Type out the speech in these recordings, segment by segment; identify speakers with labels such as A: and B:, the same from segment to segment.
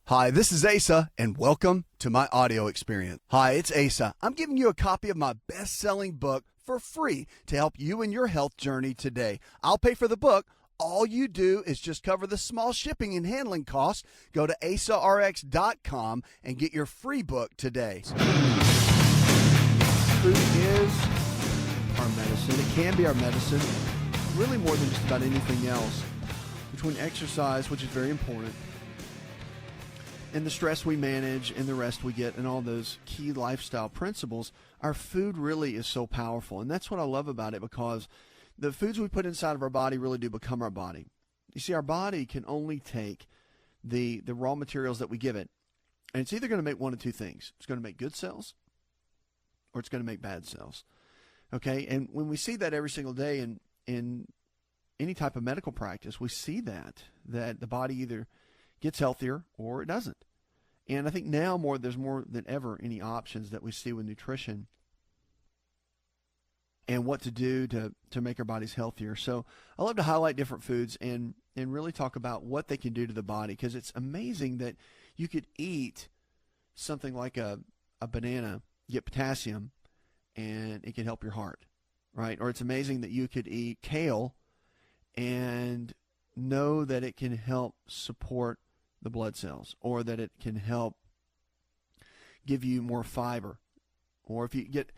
A: Hi, this is Asa, and welcome to my audio experience. Hi, it's Asa. I'm giving you a copy of my best-selling book for free to help you in your health journey today. I'll pay for the book. All you do is just cover the small shipping and handling costs. Go to asarx.com and get your free book today. Food is our medicine. It can be our medicine, really more than just about anything else. Between exercise, which is very important, and the stress we manage and the rest we get and all those key lifestyle principles, our food really is so powerful. And that's what I love about it, because the foods we put inside of our body really do become our body. You see, our body can only take the raw materials that we give it, and it's either going to make one of two things. It's going to make good cells or it's going to make bad cells. Okay? And when we see that every single day in any type of medical practice, we see that the body either gets healthier or it doesn't. And I think now there's more than ever any options that we see with nutrition and what to do to make our bodies healthier. So I love to highlight different foods and really talk about what they can do to the body, because it's amazing that you could eat something like a banana, get potassium, and it can help your heart, right? Or it's amazing that you could eat kale and know that it can help support the blood cells, or that it can help give you more fiber. Or if you get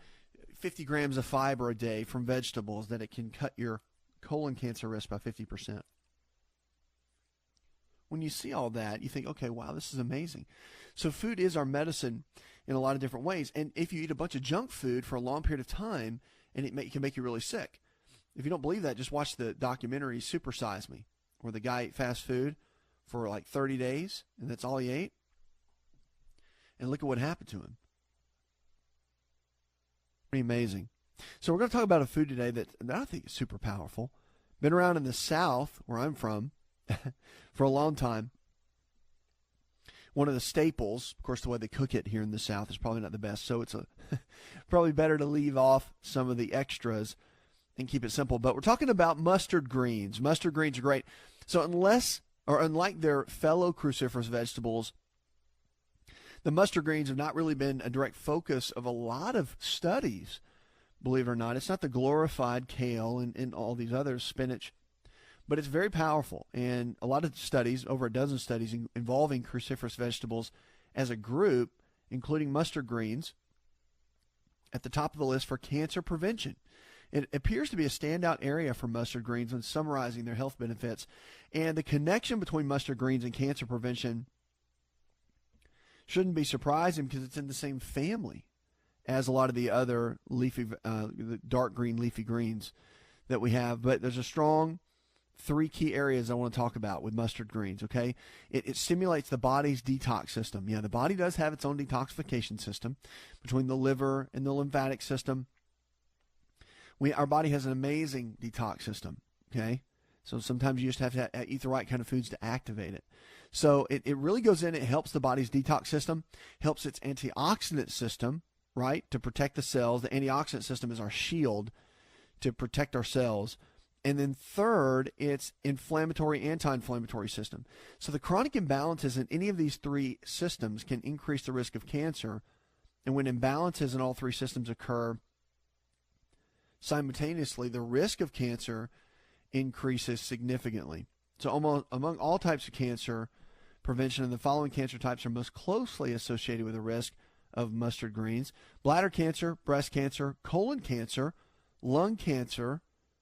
A: 50 grams of fiber a day from vegetables, that it can cut your colon cancer risk by 50%. When you see all that, you think, okay, wow, this is amazing. So food is our medicine in a lot of different ways. And if you eat a bunch of junk food for a long period of time, and it can make you really sick. If you don't believe that, just watch the documentary Super Size Me, where the guy ate fast food for like 30 days, and that's all he ate. And look at what happened to him. Pretty amazing. So we're going to talk about a food today that I think is super powerful. Been around in the South, where I'm from, for a long time. One of the staples, of course, the way they cook it here in the South is probably not the best, so it's probably better to leave off some of the extras and keep it simple. But we're talking about mustard greens. Mustard greens are great. So unlike their fellow cruciferous vegetables, the mustard greens have not really been a direct focus of a lot of studies, believe it or not. It's not the glorified kale and all these others, spinach, but it's very powerful. And a lot of studies, over a dozen studies involving cruciferous vegetables as a group, including mustard greens, at the top of the list for cancer prevention. It appears to be a standout area for mustard greens when summarizing their health benefits. And the connection between mustard greens and cancer prevention shouldn't be surprising, because it's in the same family as a lot of the other leafy, the dark green leafy greens that we have. But there's a strong three key areas I want to talk about with mustard greens, okay? It stimulates the body's detox system. Yeah, the body does have its own detoxification system between the liver and the lymphatic system. Our body has an amazing detox system, okay? So sometimes you just have to eat the right kind of foods to activate it. So it really goes in, it helps the body's detox system, helps its antioxidant system, right, to protect the cells. The antioxidant system is our shield to protect our cells. And then third, it's inflammatory, anti-inflammatory system. So the chronic imbalances in any of these three systems can increase the risk of cancer. And when imbalances in all three systems occur simultaneously, the risk of cancer increases significantly. So among all types of cancer prevention, and the following cancer types are most closely associated with the risk of mustard greens: bladder cancer, breast cancer, colon cancer, lung cancer,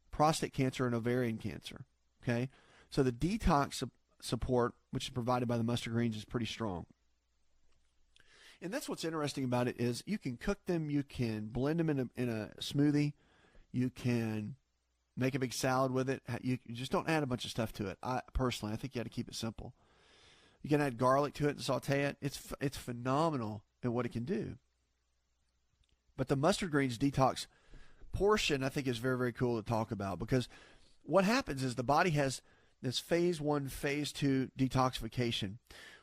A: prostate cancer, and ovarian cancer. Okay? So the detox support, which is provided by the mustard greens, is pretty strong. And that's what's interesting about it, is you can cook them, you can blend them in a smoothie, you can make a big salad with it. You just don't add a bunch of stuff to it. I think you got to keep it simple. You can add garlic to it and saute it. It's phenomenal at what it can do. But the mustard greens detox portion, I think, is very, very cool to talk about, because what happens is the body has this phase 1, phase 2 detoxification,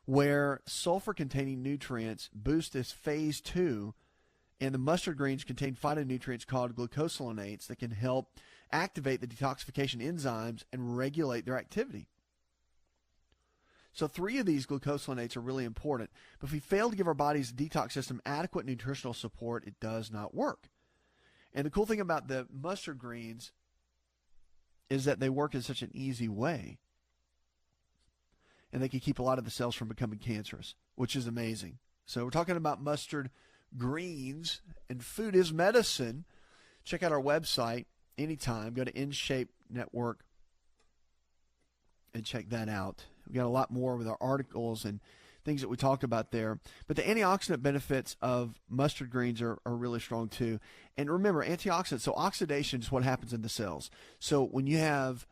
A: where sulfur-containing nutrients boost this phase 2. And the mustard greens contain phytonutrients called glucosinolates that can help activate the detoxification enzymes and regulate their activity. So 3 of these glucosinolates are really important. But if we fail to give our body's detox system adequate nutritional support, it does not work. And the cool thing about the mustard greens is that they work in such an easy way. And they can keep a lot of the cells from becoming cancerous, which is amazing. So we're talking about mustard greens, and food is medicine. Check out our website anytime. Go to InShape Network and check that out. We've got a lot more with our articles and things that we talk about there. But the antioxidant benefits of mustard greens are really strong too. And remember, antioxidants, so oxidation is what happens in the cells. So when you have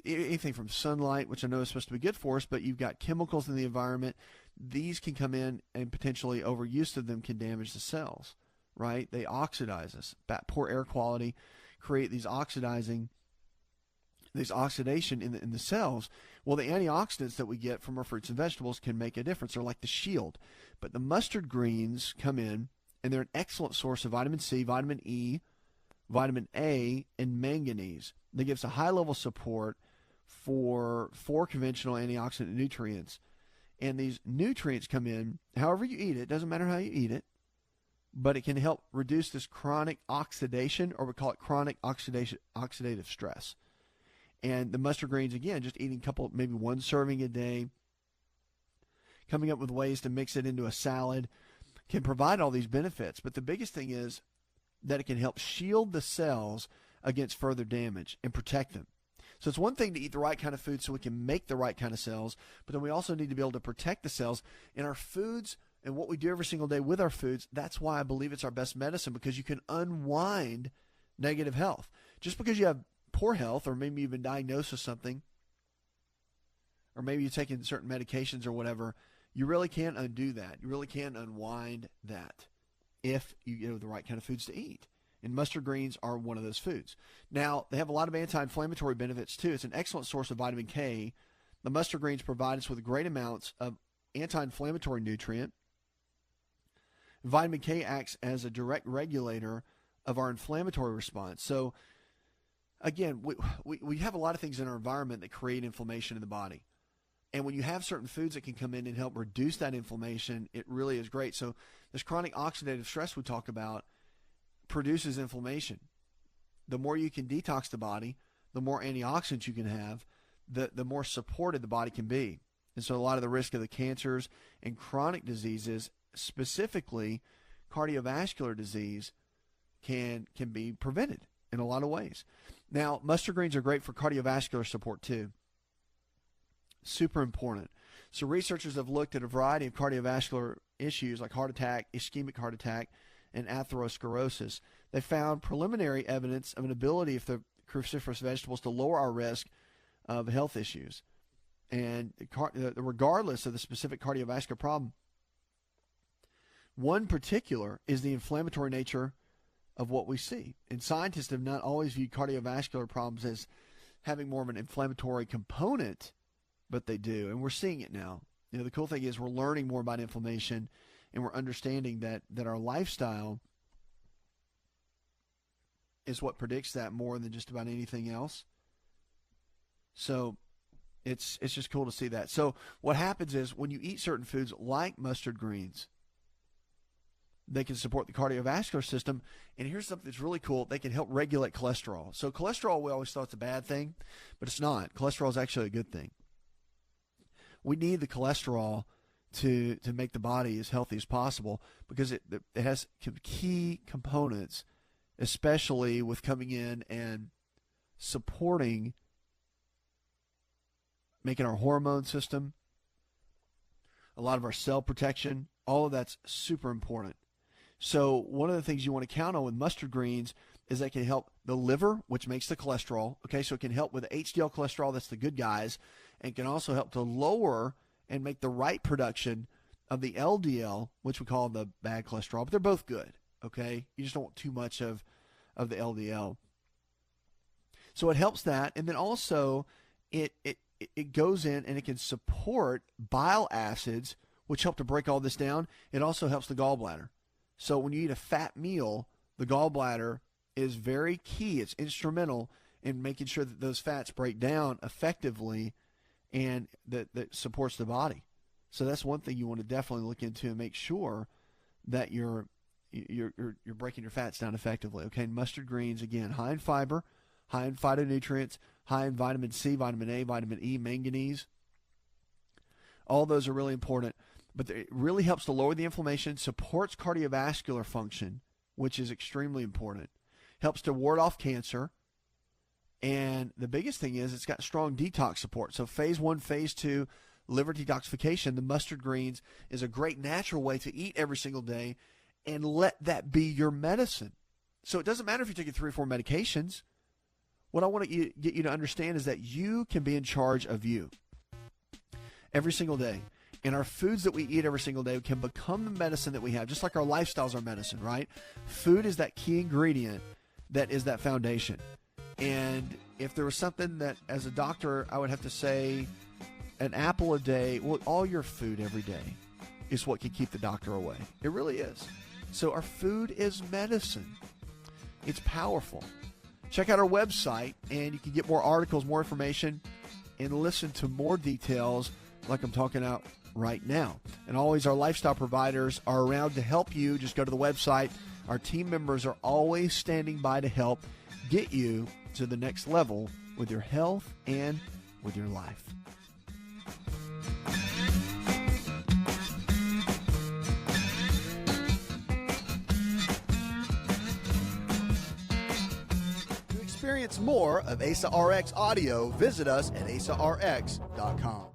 A: anything from sunlight, which I know is supposed to be good for us, but you've got chemicals in the environment, these can come in and potentially overuse of them can damage the cells, right? They oxidize us. Poor air quality create these oxidation in the cells. Well, the antioxidants that we get from our fruits and vegetables can make a difference. They're like the shield. But the mustard greens come in, and they're an excellent source of vitamin C, vitamin E, vitamin A, and manganese. That gives a high level of support for 4 conventional antioxidant nutrients. And these nutrients come in, however you eat it, doesn't matter how you eat it, but it can help reduce this chronic oxidation, or we call it chronic oxidative stress. And the mustard greens, again, just eating maybe 1 serving a day, coming up with ways to mix it into a salad, can provide all these benefits. But the biggest thing is that it can help shield the cells against further damage and protect them. So it's one thing to eat the right kind of food so we can make the right kind of cells, but then we also need to be able to protect the cells in our foods and what we do every single day with our foods. That's why I believe it's our best medicine, because you can unwind negative health. Just because you have poor health, or maybe you've been diagnosed with something, or maybe you're taking certain medications or whatever, you really can't undo that. You really can't unwind that if you know the right kind of foods to eat. And mustard greens are one of those foods. Now, they have a lot of anti-inflammatory benefits too. It's an excellent source of vitamin K. The mustard greens provide us with great amounts of anti-inflammatory nutrient. Vitamin K acts as a direct regulator of our inflammatory response. So, again, we have a lot of things in our environment that create inflammation in the body. And when you have certain foods that can come in and help reduce that inflammation, it really is great. So this chronic oxidative stress we talk about produces inflammation. The more you can detox the body, the more antioxidants you can have, the more supported the body can be. And so a lot of the risk of the cancers and chronic diseases, specifically cardiovascular disease, can be prevented in a lot of ways. Now, mustard greens are great for cardiovascular support too. Super important. So researchers have looked at a variety of cardiovascular issues like heart attack, ischemic heart attack, and atherosclerosis. They found preliminary evidence of an ability of the cruciferous vegetables to lower our risk of health issues. And regardless of the specific cardiovascular problem, one particular is the inflammatory nature of what we see. And scientists have not always viewed cardiovascular problems as having more of an inflammatory component, but they do. And we're seeing it now. You know, the cool thing is we're learning more about inflammation, and we're understanding that our lifestyle is what predicts that more than just about anything else. So it's just cool to see that. So what happens is when you eat certain foods like mustard greens, they can support the cardiovascular system. And here's something that's really cool. They can help regulate cholesterol. So cholesterol, we always thought it's a bad thing, but it's not. Cholesterol is actually a good thing. We need the cholesterol to make the body as healthy as possible, because it has key components, especially with coming in and supporting making our hormone system, a lot of our cell protection. All of that's super important. So one of the things you want to count on with mustard greens is they can help the liver, which makes the cholesterol. Okay, so it can help with the HDL cholesterol, that's the good guys, and can also help to lower and make the right production of the LDL, which we call the bad cholesterol. But they're both good, okay? You just don't want too much of the LDL. So it helps that, and then also it goes in and it can support bile acids, which help to break all this down. It also helps the gallbladder. So when you eat a fat meal, the gallbladder is very key. It's instrumental in making sure that those fats break down effectively and that supports the body. So that's one thing you want to definitely look into and make sure that you're breaking your fats down effectively. Okay, mustard greens, again, high in fiber, high in phytonutrients, high in vitamin C, vitamin A, vitamin E, manganese. All those are really important. But it really helps to lower the inflammation, supports cardiovascular function, which is extremely important, helps to ward off cancer. And the biggest thing is it's got strong detox support. So phase 1, phase 2, liver detoxification, the mustard greens is a great natural way to eat every single day and let that be your medicine. So it doesn't matter if you're taking 3 or 4 medications. What I want to get you to understand is that you can be in charge of you every single day. And our foods that we eat every single day can become the medicine that we have, just like our lifestyles are medicine, right? Food is that key ingredient that is that foundation. And if there was something that, as a doctor, I would have to say an apple a day, well, all your food every day is what can keep the doctor away. It really is. So our food is medicine. It's powerful. Check out our website, and you can get more articles, more information, and listen to more details like I'm talking about right now. And always our lifestyle providers are around to help you. Just go to the website. Our team members are always standing by to help get you to the next level with your health and with your life.
B: To experience more of ASA RX audio, visit us at asarx.com.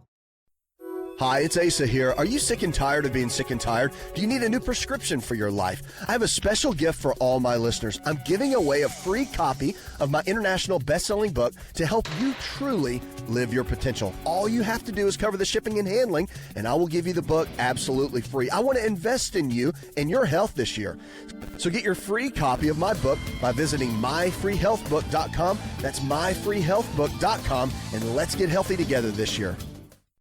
B: Hi, it's Asa here. Are you sick and tired of being sick and tired? Do you need a new prescription for your life? I have a special gift for all my listeners. I'm giving away a free copy of my international best-selling book to help you truly live your potential. All you have to do is cover the shipping and handling, and I will give you the book absolutely free. I want to invest in you and your health this year. So get your free copy of my book by visiting myfreehealthbook.com. That's myfreehealthbook.com, and let's get healthy together this year.